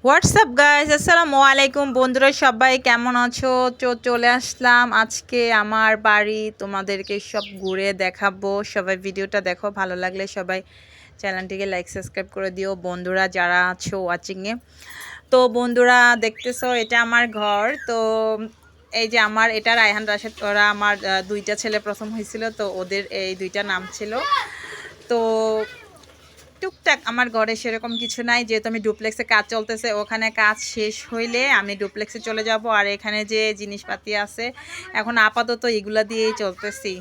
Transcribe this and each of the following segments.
WhatsApp guys, আসসালামু আলাইকুম বন্ধুরা, সবাই কেমন আছো? চলে আসলাম আজকে আমার বাড়ি, তোমাদেরকে সব ঘুরে দেখাবো। সবাই ভিডিওটা দেখো, ভালো লাগলে সবাই চ্যানেলটিকে লাইক সাবস্ক্রাইব করে দিও বন্ধুরা যারা আছো ওয়াচিংয়ে। তো বন্ধুরা দেখতেছো, এটা আমার ঘর। তো এই যে আমার এটা রায়হান রাশেদ, ওরা আমার দুইটা ছেলে প্রথম হয়েছিল, তো ওদের এই দুইটা নাম ছিল। তো টুকটাক আমার ঘরে সেরকম কিছু নাই, যেহেতু আমি ডুপ্লেক্সে কাজ চলতেছে, ওখানে কাজ শেষ হইলে আমি ডুপ্লেক্সে চলে যাব। আর এখানে যে জিনিসপাতি আছে এখন আপাতত এগুলা দিয়েই চলতেছি।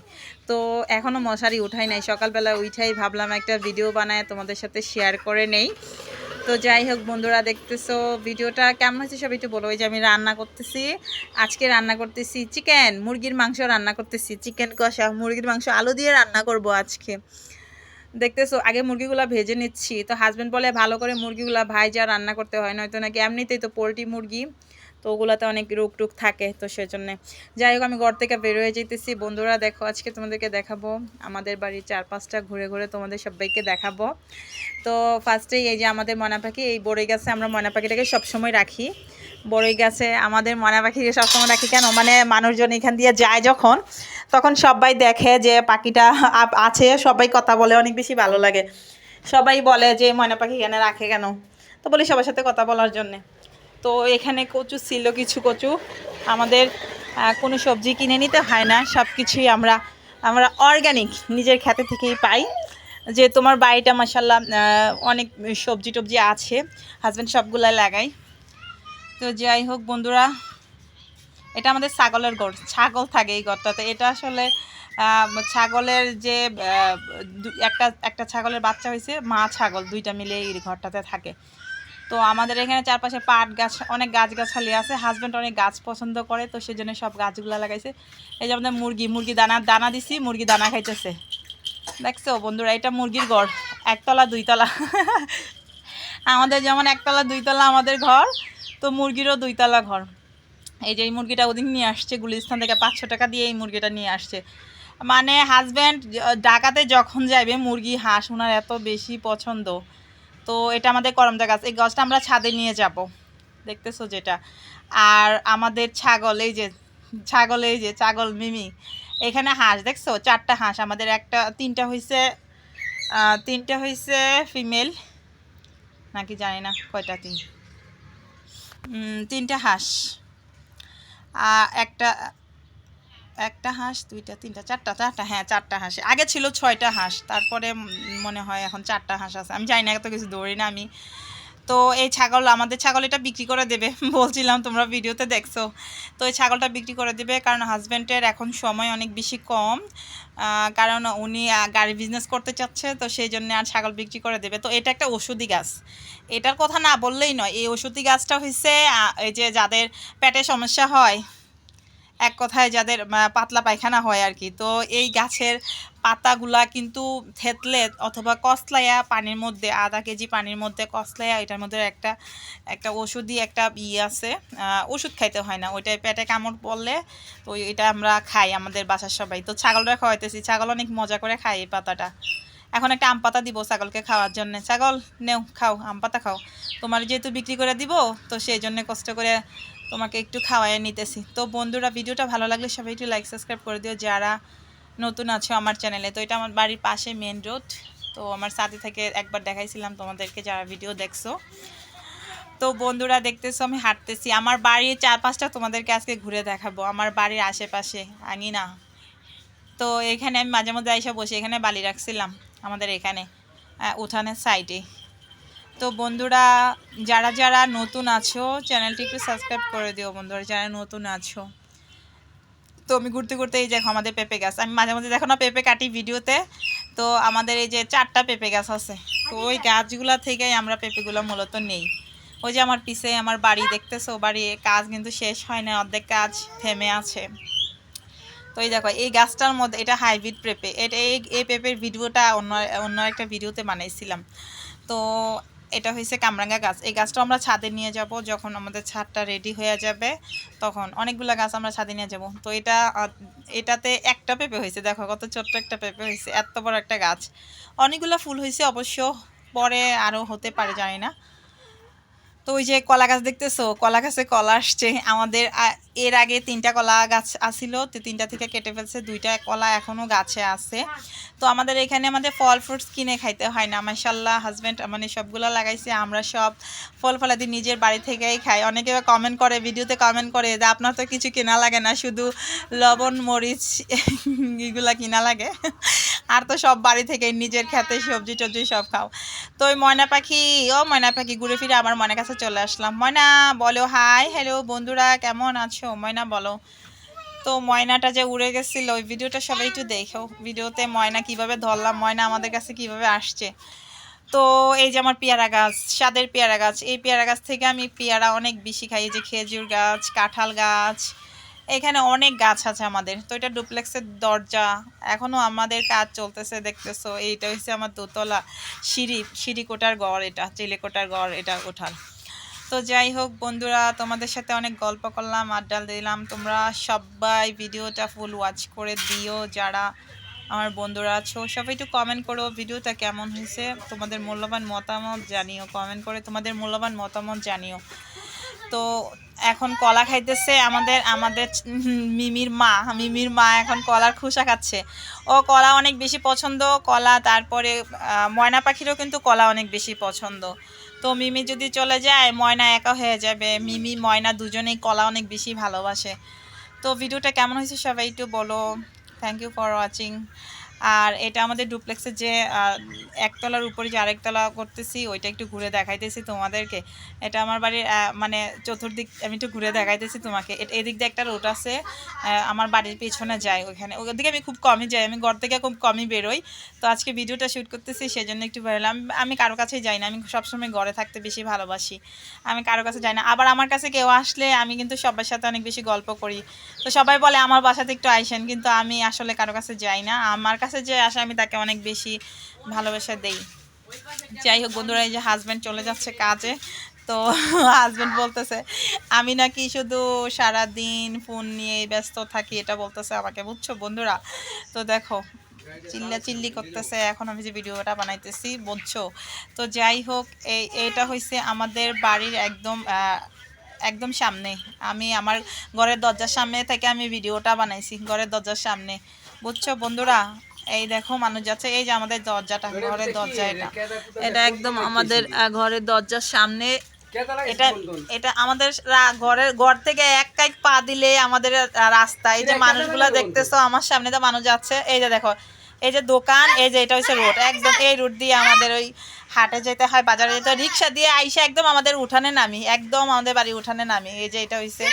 তো এখনও মশারি উঠাই নাই, সকালবেলা উঠাই ভাবলাম একটা ভিডিও বানায় তোমাদের সাথে শেয়ার করে নেই। তো যাই হোক বন্ধুরা, দেখতেছো ভিডিওটা কেমন হয়েছে সব একটু বলো। ওই যে আমি রান্না করতেছি, আজকে রান্না করতেছি চিকেন, মুরগির মাংস রান্না করতেছি, চিকেন কষা, মুরগির মাংস আলু দিয়ে রান্না করব আজকে। দেখতেছো আগে মুরগিগুলা ভেজে নিচ্ছি। তো হাজব্যান্ড বলে ভালো করে মুরগিগুলা ভাইজা রান্না করতে হয়, নয়তো নাকি এমনিতেই তো পোলট্রি মুরগি, তো ওগুলাতে অনেক রোগ টুক থাকে, তো সেজন্য। যাই হোক আমি ঘর থেকে বের হয়ে যেতেছি বন্ধুরা। দেখো আজকে তোমাদেরকে দেখাবো আমাদের বাড়ির চারপাশটা ঘুরে ঘুরে তোমাদের সবাইকে দেখাবো। তো ফার্স্টেই এই যে আমাদের ময়না পাখি, এই বড়ই গাছে আমরা ময়না পাখিটাকে সবসময় রাখি। বড়ই গাছে আমাদের ময়না পাখিকে সবসময় রাখি কেন, মানে মানুষজন এখান দিয়ে যায় যখন, তখন সবাই দেখে যে পাখিটা আছে, সবাই কথা বলে, অনেক বেশি ভালো লাগে। সবাই বলে যে ময়না পাখি এখানে রাখে কেন, তো বলি সবার সাথে কথা বলার জন্যে। তো এখানে কচু ছিল, কিছু কচু, আমাদের কোনো সবজি কিনে নিতে হয় না, সব কিছুই আমরা আমরা অর্গানিক নিজের খেতে থেকেই পাই। যে তোমার বাড়িটা মাশাল্লাহ অনেক সবজি টবজি আছে, হাজব্যান্ড সবগুলা লাগাই। তো যাই হোক বন্ধুরা, এটা আমাদের ছাগলের ঘর, ছাগল থাকে এই ঘরটাতে। এটা আসলে ছাগলের যে একটা একটা ছাগলের বাচ্চা হয়েছে, মা ছাগল দুইটা মিলে এই ঘরটাতে থাকে। তো আমাদের এখানে চারপাশে পাট গাছ, অনেক গাছগাছালি আছে, হাজব্যান্ড অনেক গাছ পছন্দ করে, তো সেজন্য সব গাছগুলো লাগাইছে। এই যে আমাদের মুরগি দানা দানা দিছি, মুরগি দানা খাইতেছে। দেখছো বন্ধুরা, এটা মুরগির ঘর, একতলা দুইতলা আমাদের যেমন একতলা দুইতলা আমাদের ঘর, তো মুরগিরও দুইতলা ঘর। এই যে এই মুরগিটা ওদিন নিয়ে আসছে গুলিস্তান থেকে, 500 টাকা দিয়ে এই মুরগিটা নিয়ে আসছে। মানে হাজব্যান্ড ঢাকাতে যখন যাবে, মুরগি হাঁস ওনার এত বেশি পছন্দ। তো এটা আমাদের করমচা গাছ, এই গাছটা আমরা ছাদে নিয়ে যাব, দেখতেছো যেটা। আর আমাদের ছাগল, এই যে ছাগল, এই যে ছাগল মিমি। এখানে হাঁস দেখছো, 4টা হাঁস আমাদের, তিনটা হয়েছে ফিমেল, নাকি জানি না কয়টা, তিনটা হাঁস, একটা একটা হাঁস, দুইটা, তিনটা, চারটা, হ্যাঁ 4টা হাঁস। আগে ছিল 6টা হাঁস, তারপরে মনে হয় এখন 4টা হাঁস আছে, আমি জানি না, এত কিছু দৌড়ি না আমি। তো এই ছাগল, আমাদের ছাগল এটা বিক্রি করে দেবে বলছিলাম, তোমরা ভিডিওতে দেখছো। তো এই ছাগলটা বিক্রি করে দেবে, কারণ হাজব্যান্ডের এখন সময় অনেক বেশি কম, কারণ উনি গাড়ি বিজনেস করতে চাচ্ছে, তো সেই জন্য আর ছাগল বিক্রি করে দেবে। তো এটা একটা ওষুধি গাছ, এটার কথা না বললেই নয়। এই ওষুধি গাছটা হচ্ছে এই যে যাদের পেটে সমস্যা হয়, এক কথায় যাদের পাতলা পায়খানা হয় আর কি, তো এই গাছের পাতাগুলা কিন্তু থেতলে অথবা কসলাইয়া পানির মধ্যে, আধা কেজি পানির মধ্যে কসলাইয়া, এটার মধ্যে একটা একটা ওষুধই একটা আছে, ওষুধ খাইতে হয় না, ওইটাই পেটে কামড় পড়লে তো এটা আমরা খাই আমাদের বাসার সবাই। তো ছাগলরা খাওয়াইতেছি, ছাগল অনেক মজা করে খায় এই পাতাটা। এখন একটা আম পাতা দিব ছাগলকে খাওয়ার জন্য, ছাগল নেও খাও, আম পাতা খাও, তোমার যেহেতু বিক্রি করে দিব, তো সেই জন্য কষ্ট করে তোমাকে একটু খাওয়াইয়ে নিতেছি। তো বন্ধুরা, ভিডিওটা ভালো লাগলে সবাই একটু লাইক সাবস্ক্রাইব করে দিও যারা নতুন আছো আমার চ্যানেলে। তো এটা আমার বাড়ির পাশে মেন রোড, তো আমার সাথে থেকে একবার দেখাইছিলাম তোমাদেরকে যারা ভিডিও দেখছো। তো বন্ধুরা দেখতেছো আমি হাঁটতেছি, আমার বাড়ির চারপাশটা তোমাদেরকে আজকে ঘুরে দেখাবো, আমার বাড়ির আশেপাশে আঙিনা। তো এখানে আমি মাঝে মধ্যে এসে বসে, এখানে বালি রাখছিলাম আমাদের এখানে উঠানের সাইডে। তো বন্ধুরা, যারা যারা নতুন আছো চ্যানেলটি একটু সাবস্ক্রাইব করে দিও বন্ধুরা, যারা নতুন আছো। তো আমি ঘুরতে ঘুরতে এই দেখো আমাদের পেঁপে গাছ, আমি মাঝে মধ্যে দেখো না পেঁপে কাটি ভিডিওতে, তো আমাদের এই যে 4টা পেঁপে গাছ আছে, তো ওই গাছগুলা থেকেই আমরা পেঁপেগুলো মূলত নেই। ওই যে আমার পিছে আমার বাড়ি দেখতেছো, বাড়ি কাজ কিন্তু শেষ হয় না, অর্ধেক কাজ থেমে আছে। তো এই দেখো এই গাছটার মধ্যে, এটা হাইব্রিড পেঁপে, এটা এই পেঁপের ভিডিওটা অন্য অন্য একটা ভিডিওতে বানাইছিলাম। তো এটা হয়েছে কামরাঙ্গা গাছ, এই গাছটা আমরা ছাদে নিয়ে যাব, যখন আমাদের ছাদটা রেডি হয়ে যাবে তখন অনেকগুলো গাছ আমরা ছাদে নিয়ে যাব। তো এটাতে একটা পেঁপে হয়েছে, দেখো কত ছোট্ট একটা পেঁপে হয়েছে, এত বড় একটা গাছ, অনেকগুলো ফুল হয়েছে অবশ্য, পরে আরও হতে পারে জানি না। তো ওই যে কলা গাছ দেখতেছো, কলা গাছে কলা আসছে আমাদের। এর আগে 3টা কলা গাছ আসিল, তো 3টা থেকে কেটে ফেলছে, 2টা কলা এখনো গাছে আছে। তো আমাদের এখানে আমাদের ফল ফ্রুটস কিনে খাইতে হয় না, মাশাআল্লাহ। হাজব্যান্ড মানে সবগুলো লাগাইছে, আমরা সব ফল ফলাদি নিজের বাড়ি থেকেই খাই। অনেকে কমেন্ট করে, ভিডিওতে কমেন্ট করে যে আপনার তো কিছু কেনা লাগে না, শুধু লবণ মরিচ এগুলা কিনা লাগে, আর তো সব বাড়ি থেকে নিজের খেতে সবজি টবজি সব খাও। তো ওই ময়না পাখি, ও ময়না পাখি ঘুরে ফিরে আমার ময়নার কাছে চলে আসলাম। ময়না বলো হাই, হ্যালো বন্ধুরা, কেমন আছো? ময়না বলো। তো ময়নাটা যে উড়ে গেছিল, ওই ভিডিওটা সবাই একটু দেখো। ভিডিওতে ময়না কিভাবে ধরলাম, ময়না আমাদের কাছে কিভাবে আসছে। তো এই যে আমার পেয়ারা গাছ, স্বাদের পেয়ারা গাছ, এই পেয়ারা গাছ থেকে আমি পেয়ারা অনেক বেশি খাই। এই যে খেজুর গাছ, কাঁঠাল গাছ, এখানে অনেক গাছ আছে আমাদের। তো এটা ডুপ্লেক্সের দরজা, এখনও আমাদের কাজ চলতেছে, দেখতেছো। এইটা হচ্ছে আমার দোতলা সিঁড়ি কোটার ঘর, এটা চিলেকোটার ঘর, এটা ওঠার। তো যাই হোক বন্ধুরা, তোমাদের সাথে অনেক গল্প করলাম, আড্ডা দিলাম। তোমরা সবাই ভিডিওটা ফুল ওয়াচ করে দিও, যারা আমার বন্ধুরা আছো সবাই একটু কমেন্ট করো ভিডিওটা কেমন হয়েছে, তোমাদের মূল্যবান মতামত জানিও, কমেন্ট করে তোমাদের মূল্যবান মতামত জানিও। তো এখন কলা খাইতেছে আমাদের আমাদের মিমির মা এখন কলার খোসা খাচ্ছে। ও কলা অনেক বেশি পছন্দ, কলা। তারপরে ময়না পাখিরও কিন্তু কলা অনেক বেশি পছন্দ। তো মিমি যদি চলে যায়, ময়না একা হয়ে যাবে। মিমি ময়না দুজনেই কলা অনেক বেশি ভালোবাসে। তো ভিডিওটা কেমন হয়েছে সবাই একটু বলো। Thank you for watching. আর এটা আমাদের ডুপ্লেক্সের যে একতলার উপরে যে আরেকতলা করতেছি, ওইটা একটু ঘুরে দেখাইতেছি তোমাদেরকে। এটা আমার বাড়ির মানে চতুর্দিক আমি একটু ঘুরে দেখাইতেছি তোমাকে। এদিক দিয়ে একটা রোড আছে, আমার বাড়ির পেছনে যায়, ওইখানে ওদিকে আমি খুব কমই যাই, আমি ঘর থেকে খুব কমই বেরোই। তো আজকে ভিডিওটা শ্যুট করতেছি, সেজন্য একটু বেরোলাম। আমি কারো কাছেই যাই না, আমি সবসময় ঘরে থাকতে বেশি ভালোবাসি, আমি কারো কাছে যাই না। আবার আমার কাছে কেউ আসলে আমি কিন্তু সবার সাথে অনেক বেশি গল্প করি। তো সবাই বলে আমার বাসাতে একটু আইসেন, কিন্তু আমি আসলে কারো কাছে যাই না। আমার কাছে যে আসে আমি তাকে অনেক বেশি ভালোবাসা দেই। যাই হোক বন্ধুরা, এই যে হাজব্যান্ড চলে যাচ্ছে কাজে। তো হাজব্যান্ড বলতেছে আমি নাকি শুধু সারাদিন ফোন নিয়ে ব্যস্ত থাকি, এটা বলতেছে আমাকে, বুঝছো বন্ধুরা। তো দেখো চিল্লি করতেছে এখন আমি যে ভিডিওটা বানাইতেছি, বুঝছো। তো যাই হোক, এইটা হয়েছে আমাদের বাড়ির একদম একদম সামনে। আমি আমার ঘরের দরজার সামনে থেকে আমি ভিডিওটা বানাইছি, ঘরের দরজার সামনে, বুঝছো বন্ধুরা। এই দেখো মানুষ যাচ্ছে, এই যে আমাদের দরজাটা, ঘরের দরজা, এটা এটা একদম আমাদের ঘরের দরজার সামনে। এটা এটা আমাদের ঘর থেকে এক কাইক পা দিলে আমাদের রাস্তা। এই যে মানুষগুলা দেখতেছো আমার সামনে, তো মানুষ যাচ্ছে, এই যে দেখো, এই যে দোকান, এই যে এটা হচ্ছে রোড, একদম এই রোড দিয়ে আমাদের ওই হাটে যেতে হয়, বাজারে যেতে হয়। রিক্সা দিয়ে আইসা একদম আমাদের উঠানে নামি, একদম আমাদের বাড়ির উঠানে নামি। এই যে এটা হচ্ছে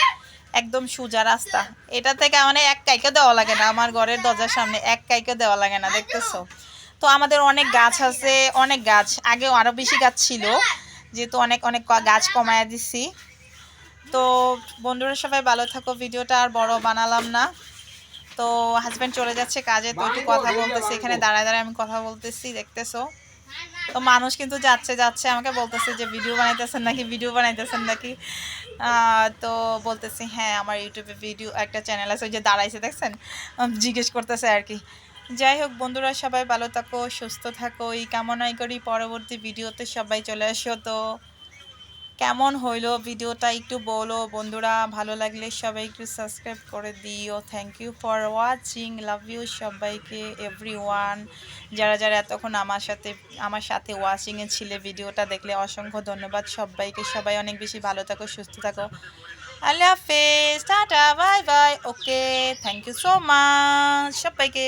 একদম সোজা রাস্তা, এটা থেকে মানে এক কাইকে দেওয়া লাগে না, আমার ঘরের দরজার সামনে এক কাইকে দেওয়া লাগে না, দেখতেছো। তো আমাদের অনেক গাছ আছে, অনেক গাছ, আগেও আরও বেশি গাছ ছিল, যেহেতু অনেক অনেক গাছ কমায়া দিছি। তো বন্ধুরা সবাই ভালো থাকো, ভিডিওটা আর বড় বানালাম না। তো হাজব্যান্ড চলে যাচ্ছে কাজে, তো একটু কথা বলতেছি, এখানে দাঁড়ায় দাঁড়ায় আমি কথা বলতেছি, দেখতেছো। তো মানুষ কিন্তু যাচ্ছে যাচ্ছে আমাকে বলতেছে যে ভিডিও বানাইতেছেন নাকি। তো বলতেছি হ্যাঁ, আমার ইউটিউবে ভিডিও একটা চ্যানেল আছে, ওই যে দাঁড়াইছে দেখছেন, জিজ্ঞেস করতেছে আর কি। যাই হোক বন্ধুরা সবাই ভালো থাকো, সুস্থ থাকো, এই কামনাই করি। পরবর্তী ভিডিওতে সবাই চলে আসো। তো কেমন হইলো ভিডিওটা একটু বলো বন্ধুরা, ভালো লাগলে সবাই একটু সাবস্ক্রাইব করে দিও। Thank you for watching, love you সবাইকে, এভরিওয়ান। যারা যারা এতক্ষণ আমার সাথে ওয়াচিংয়ে ছিলে, ভিডিওটা দেখলে অসংখ্য ধন্যবাদ সবাইকে। সবাই অনেক বেশি ভালো থাকো, সুস্থ থাকো। আল্লাহ হাফেজ, tata, bye bye, okay, thank you so much সবাইকে।